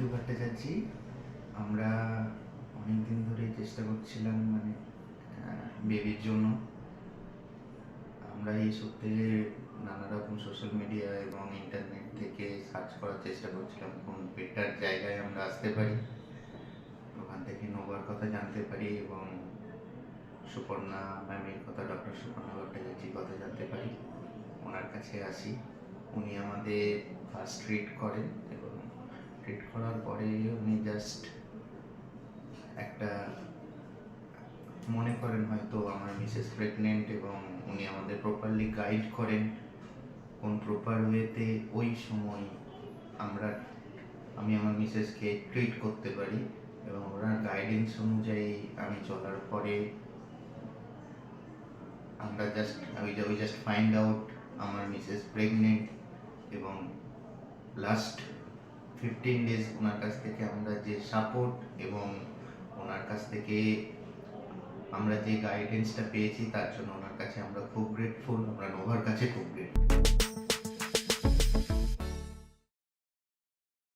মঞ্জু ভট্টাচার্য। আমরা অনেকদিন ধরে চেষ্টা করছিলাম বেবির জন্য। আমরা এই সূত্রে নানা রকম সোশ্যাল মিডিয়া এবং ইন্টারনেট থেকে সার্চ করার চেষ্টা করছিলাম কোন বেটার জায়গায় আমরা আসতে পারি। ওখান থেকে নোভার কথা জানতে পারি এবং সুপর্ণা ম্যামের কথা, ডক্টর সুপর্ণা ভট্টাচার্যের কথা জানতে পারি। ওনার কাছে আসি, উনি আমাদের ফার্স্ট ট্রিট করেন এবং ট্রিট করার পরে উনি জাস্ট একটা মনে করেন হয়তো আমার মিসেস প্রেগনেন্ট এবং উনি আমাদের প্রপারলি গাইড করেন কোন প্রপার ওয়েতে ওই সময় আমি আমার মিসেসকে ট্রিট করতে পারি এবং ওনার গাইডেন্স অনুযায়ী আমি চলার পরে আমরা জাস্ট ফাইন্ড আউট আমার মিসেস প্রেগনেন্ট এবং লাস্ট 15 days ওনার কাছ থেকে আমরা যে সাপোর্ট এবং ওনার কাছ থেকে আমরা যে গাইডেন্সটা পেয়েছি তার জন্য ওনার কাছে আমরা খুব গ্রেটফুল, আমরা নোভার কাছে খুব গ্রেটফুল।